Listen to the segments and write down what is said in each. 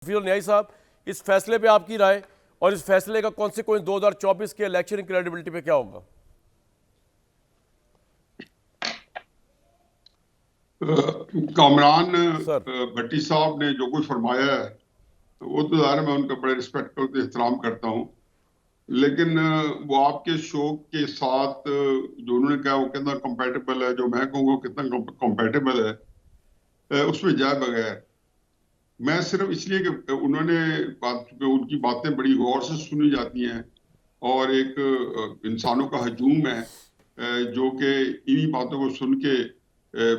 फिर न्याई साहब, इस फैसले पे आपकी राय और इस फैसले का कॉन्सिक्वेंस 2024 के इलेक्शन क्रेडिबिलिटी पे क्या होगा? कामरान सर भट्टी साहब ने जो कुछ फरमाया है वो तो ज़ाहिर है मैं उनका बड़े रिस्पेक्ट करते एहतराम करता हूँ, लेकिन वो आपके शो के साथ जो उन्होंने कहा वो कितना कंपेटेबल है, जो मैं कहूँगा कितना कंपेटेबल है, उसमें जाए बगैर मैं सिर्फ इसलिए कि उन्होंने उनकी बातें बड़ी गौर से सुनी जाती हैं और एक इंसानों का हजूम है जो कि इन्हीं बातों को सुन के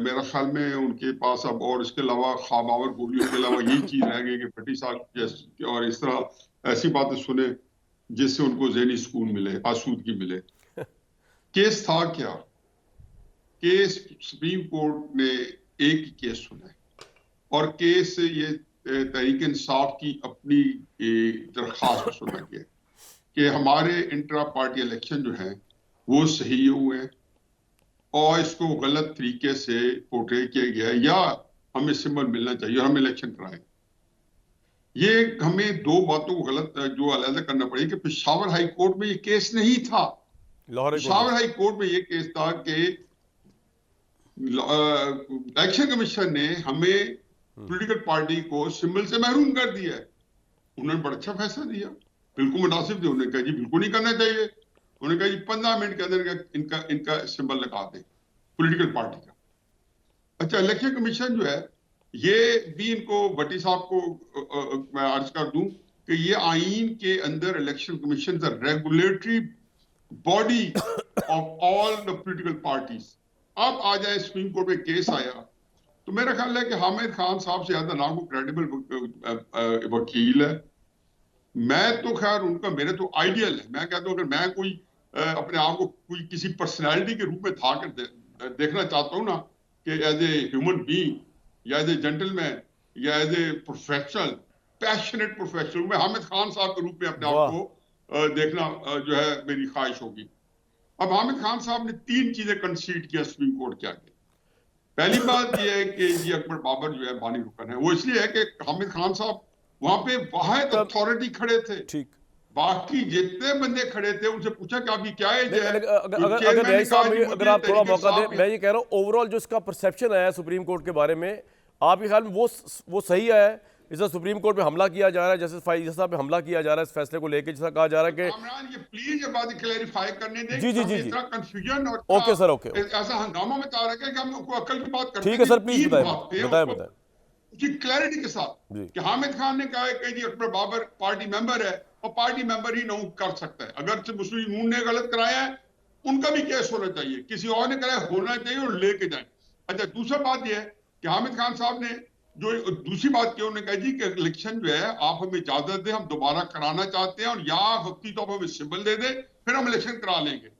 मेरा ख्याल में उनके पास अब और इसके अलावा ख्वाबावर गोलियों के अलावा यही चीज रह गई कि भट्टी साहब जैसे और इस तरह ऐसी बातें सुने जिससे उनको ज़हनी सुकून मिले, आसूदगी मिले। केस था क्या? केस सुप्रीम कोर्ट ने एक ही केस सुना है और केस ये तहरीक इंसाफ की अपनी दरख्वास्त पर सुना गया कि हमारे इंट्रा पार्टी इलेक्शन जो है वो सही हुए हैं और इसको गलत तरीके से पोर्ट्रे किया गया है या हमें सिंबल मिलना चाहिए और हम इलेक्शन कराएं। ये हमें दो बातों को गलत जो अलग करना पड़ेगा कि पेशावर हाई कोर्ट में ये केस नहीं था। पेशावर हाई कोर्ट में ये केस था कि इलेक्शन कमीशन ने हमें पॉलिटिकल पार्टी को सिंबल से महरूम कर दिया है। उन्होंने बड़ा अच्छा फैसला दिया, बिल्कुल मुनासिब दिया। उन्होंने कहा जी बिल्कुल नहीं करना चाहिए। उन्होंने कहा जी 15 मिनट के अंदर इनका सिंबल लगा दें पॉलिटिकल पार्टी का। अच्छा, इलेक्शन कमीशन जो है ये भी इनको भट्टी साहब को मैं अर्ज कर दूं कि ये आईन के अंदर election commission the regulatory body of all the political parties. अब आ जाए सुप्रीम कोर्ट में केस आया तो मेरा ख्याल है कि हामिद खान साहब से ज्यादा ना को क्रेडिबल वकील है। मैं तो खैर उनका मेरे तो आइडियल है। मैं कहता हूँ अगर मैं कोई अपने आप को कोई किसी पर्सनैलिटी के रूप में था कर देखना चाहता हूँ ना कि एज ए ह्यूमन बीइंग या एज ए जेंटलमैन या as a professional passionate professional मैं हामिद खान साहब के रूप में अपने आप को देखना जो है मेरी ख्वाहिश होगी। अब हामिद खान साहब ने 3 चीजें कंसीड किया सुप्रीम कोर्ट के आगे। पहली बात यह है कि जी अकबर बाबर जो है बानी रुकन है, वो इसलिए है कि हामिद खान साहब वहां पे वाहिद अथॉरिटी खड़े थे। ठीक, बाकी जितने बंदे खड़े थे उनसे पूछा कि आपकी क्या एज है। अगर न्याई साहब अगर आप थोड़ा मौका दें, मैं ये कह रहा हूँ ओवरऑल जो इसका परसेप्शन है सुप्रीम कोर्ट के बारे में, आपके ख्याल में वो सही है? इसे सुप्रीम कोर्ट पे हमला किया जा रहा है, जैसे जैसा पे हमला किया जा रहा है इस फैसले को लेकर, जैसा कहा जा रहा है कि ये प्लीज ये बात क्लैरिफाई करने दें। जी जी जी इतना कंफ्यूजन और ओके सर, ओके ऐसा हंगामा में आ रहा है कि हम अकल की बात करते हैं। ठीक है सर, प्लीज बताएं उसकी क्लैरिटी के साथ कि हामिद खान ने कहा है कि जी अकबर बाबर पार्टी मेंबर है और पार्टी मेंबर ही नहीं कर सकता है। अगर मुस्लिम यूनियन ने गलत कराया है उनका भी केस होना चाहिए, किसी और ने कराया होना चाहिए और लेके जाए। अच्छा, दूसरा बात यह है कि हामिद खान साहब ने जो दूसरी बात की उन्होंने कहा जी कि इलेक्शन जो है आप हमें इजाजत दें, हम दोबारा कराना चाहते हैं और या वक्ती तो आप हमें सिंबल दे दें फिर हम इलेक्शन करा लेंगे।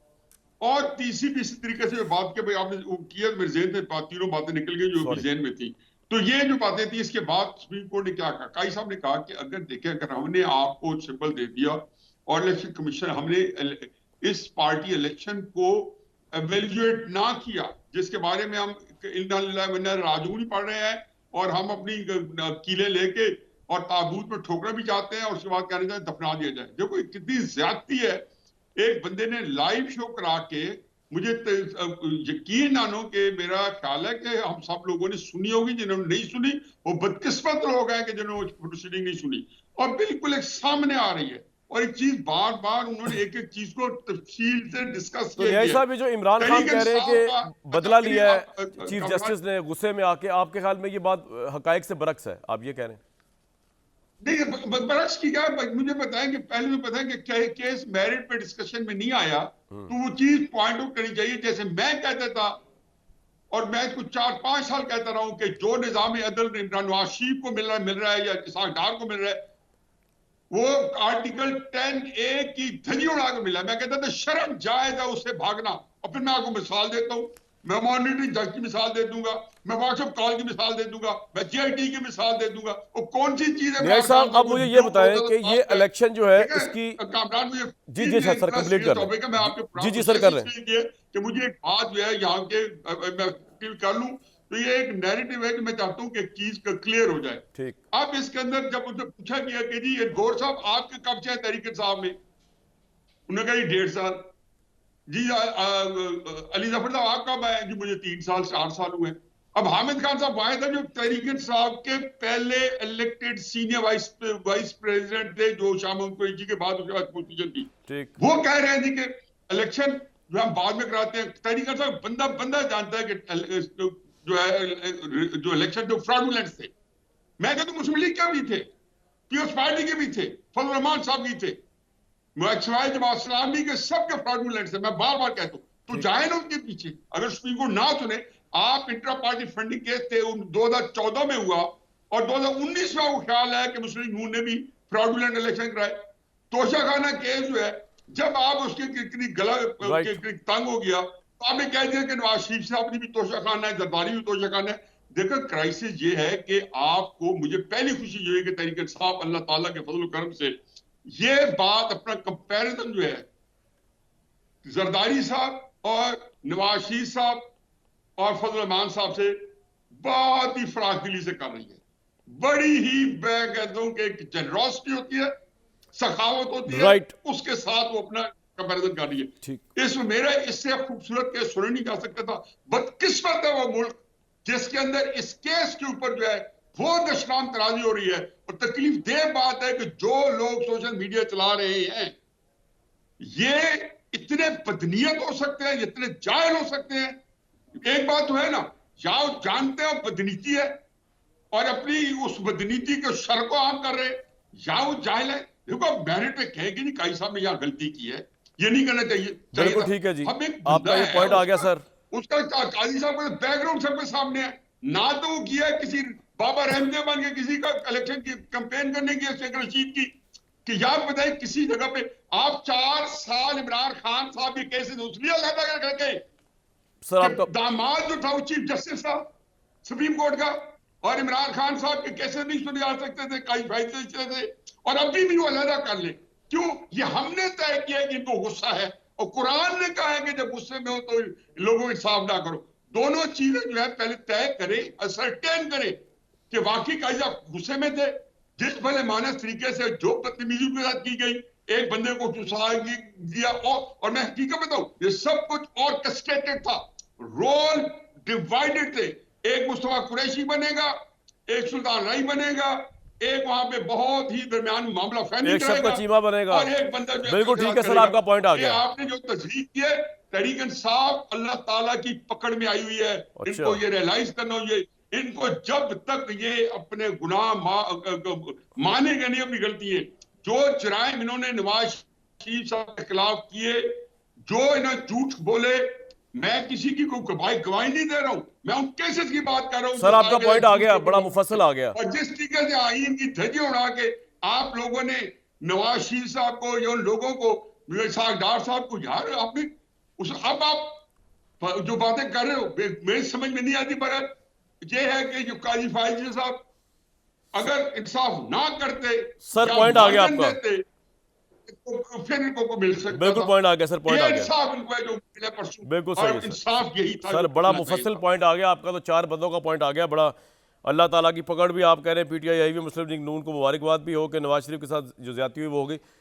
और तीसरी भी इसी तरीके से बात के भाई आपने किया, मेरे जेहन में तीनों बातें निकल गई जो जेहन में थी। तो ये जो बातें थी इसके बाद सुप्रीम कोर्ट ने क्या कहा, काई साहब ने कहा कि अगर देखें अगर हमने आपको सिंबल दे दिया और इलेक्शन कमीशन हमने इस पार्टी इलेक्शन को एवेल्युएट ना किया जिसके बारे में हम राजू नहीं पढ़ रहे हैं और हम अपनी कीले लेके और ताबूत में ठोकना भी चाहते हैं और उसके बाद कहना चाहते दफना दिया जाए। देखो कितनी ज्यादती है। एक बंदे ने लाइव शो करा के मुझे यकीन मानो कि मेरा ख्याल है कि हम सब लोगों ने सुनी होगी, जिन्होंने नहीं सुनी वो बदकिस्मत लोग हैं कि जिन्होंने प्रोसीडिंग नहीं सुनी और बिल्कुल एक सामने आ रही है और एक चीज बार बार उन्होंने एक एक चीज को तफसील से डिस्कस किया है। साहब जो इमरान खान कह रहे हैं कि बदला लिया है चीफ जस्टिस ने गुस्से में आके, आपके ख्याल में ये बात हकायक से बरक्स है? आप ये कह रहे हैं? देखिए बरक्स की क्या, मुझे बताएं कि पहले में बताएं कि केस मेरिट पे डिस्कशन में नहीं आया तो वो चीज पॉइंट आउट करनी चाहिए। जैसे मैं कहता था और मैं इसको 4-5 साल कहता रहा हूं कि जो निजाम अदल इमरान नवाज शरीफ को मिल रहा है या इसाक डार को मिल रहा है वो आर्टिकल 10A की धजी उड़ा के मिला। मैं कहता था शर्म जायज है उससे भागना। और फिर मैं आपको मिसाल देता हूं, मैं मॉनिटरिंग जज की मिसाल दे दूंगा, मैं व्हाट्सएप कॉल की मिसाल दे दूंगा, मैं GIT की मिसाल दे दूंगा। वो कौन सी चीज है साहब? अब मुझे ये बताएं कि ये इलेक्शन जो है इसकी कामरान मुझे जी सर कंप्लीट कर लें। मैं आपके जी सर कर रहे हैं कि मुझे एक बात जो है यहाँ के मैं अपील कर लूं तो ये एक नैरेटिव है कि मैं चाहता हूं कि एक चीज का क्लियर हो जाए। ठीक। अब इसके अंदर जब उनसे पूछा गया कि जी ये गौर साहब आपके कब से है तहरीक इंसाफ में, उन्होंने कहा जी 1.5 साल। जी अली जफर साहब आप कब आए? जी मुझे 3 साल 4 साल हुए। अब हामिद खान साहब आए थे जो तहरीक इंसाफ के पहले इलेक्टेड सीनियर वाइस प्रेसिडेंट थे, जो शाह महमूद कुरैशी के बाद उसके बाद पोजीशन थी। ठीक। वो कह रहे थे कि इलेक्शन जो हम बाद में कराते हैं, तहरीक इंसाफ बंदा बंदा जानता है कि जो है जो इलेक्शन जो फ्रॉडुलेंट थे। मैं कहता हूं मुस्लिम लीग के भी थे, पीपल्स पार्टी के भी थे, फजल रहमान साहब भी थे, जमात इस्लामी के सबके फ्रॉडुलेंट से। मैं बार बार कहता हूं तो जाए ना उनके पीछे। अगर सुप्रीम कोर्ट ना सुने, आप इंट्रा पार्टी फंडिंग केस थे 2014 में हुआ और 2019 में वो ख्याल है कि मुस्लिम लीग ने भी फ्रॉडुलेंट इलेक्शन कराए। तोशाखाना केस जो है, जब आप उसके गला तंग हो गया तो आपने कह दिया कि नवाज शरीफ साहब ने भी तोशाखाना है, जरदारी भी तोशाखाना है। देखो क्राइसिस ये है कि आपको, मुझे पहली खुशी जो है कि तहरीक इंसाफ अल्लाह ताला के फजल करम से ये बात अपना कंपैरिजन जो है जरदारी साहब और नवाज शरीफ साहब और फजल रहमान साहब से बहुत ही फराखदिली से कर रही है। बड़ी ही मैं कहता हूं कि एक जेनरॉसिटी होती है, सखावत होती है, राइट। उसके साथ वो अपना कंपैरिजन कर रही है। ठीक। इसमें मेरा इससे खूबसूरत केस सुना नहीं जा सकता था। बदकिस्मत है वो मुल्क जिसके अंदर इस केस के ऊपर जो है वो दशनाम तराजी हो रही है। और तकलीफ दे बात है कि जो लोग सोशल मीडिया चला रहे हैं ये इतने बदनीयत हो सकते हैं, इतने जाहिल हो सकते हैं। एक बात तो है ना, या वो जानते हैं बदनीति है और अपनी उस बदनीति के शर को आम कर रहे हैं, या वो जाहिल है। देखो मेरिट पे कहेगी नहीं काई साहब ने यहाँ गलती की है, ये नहीं करना चाहिए। बिल्कुल ठीक है जी, अब एक आपका ये पॉइंट आ गया सर। उसका काजी साहब का बैकग्राउंड सबके सामने है ना, तो वो किया है किसी बाबा रहमदे बन के किसी का इलेक्शन की कैंपेन करने की, शेख रशीद की, कि याद बताइए किसी जगह पे आप 4 साल इमरान खान साहब के केसेस इसलिए अलग करके सर आपका दामाद जो था वो चीफ जस्टिस था सुप्रीम कोर्ट का, और इमरान खान साहब के केसेस नहीं सुने जा सकते थे, कई फैसले थे, और अभी भी वो अलग कर ले। क्यों? ये हमने तय किया कि इनको गुस्सा है और कुरान ने कहा है कि जब गुस्से में हो तो लोगों को इंसाफ ना करो। दोनों चीजें जो है पहले तय करें, असरटेन करें कि वाकई काजी साहब गुस्से में थे। जिस भले मानस तरीके से जो बदतमीजी के साथ की गई, एक बंदे को चुसा दिया, और मैं हकीकत बताऊं ये सब कुछ ऑर्केस्ट्रेटेड था, रोल डिवाइडेड थे। एक मुस्तफा कुरैशी बनेगा, एक सुल्तान राई बनेगा, एक वहां पे बहुत ही दरमियान मामला फहमी एक सबका करेगा, चीमा बनेगा। और एक बंदा जो बिल्कुल ठीक है सर, आपका पॉइंट आ गया। आपने जो तजरीक की है तहरीक इंसाफ अल्लाह ताला की पकड़ में आई हुई है। अच्छा। इनको ये रियलाइज करना चाहिए, इनको जब तक ये अपने गुनाह मानेगा नहीं अपनी गलती है, जो जराइम इन्होंने नवाज शरीफ साहब के खिलाफ किए, जो इन्हें झूठ बोले, मैं किसी की कोई गवाही नहीं दे रहा हूं, मैं उन केसेस की बात कर रहा हूं। सर आपका पॉइंट आ गया, बड़ा मुफस्सल आ गया। और जिस तरीके से आईन की धज्जियां उड़ा के आप लोगों ने नवाज शरीफ साहब को या उन लोगों को, डार साहब को, यार आपने अब आप जो बातें कर रहे हो मेरी समझ में नहीं आती। पर ये है कि जो काजी फाइज साहब अगर इंसाफ ना करते, सर पॉइंट आ गया आपका, तो फिर इनको मिल सकता। बिल्कुल पॉइंट आ गया सर, पॉइंट आ गया, इंसाफ इनको है जो मिला परसों, बिल्कुल और सही है इंसाफ यही था सर। बड़ा मुफस्सिल पॉइंट आ गया आपका, तो 4 बंदों का पॉइंट आ गया बड़ा। अल्लाह ताला की पकड़ भी आप कह रहे हैं, पीटीआई आई हुई, मुस्लिम लीग नून को मुबारकबाद भी हो कि नवाज शरीफ के साथ जो ज्यादती हुई वो हो गई।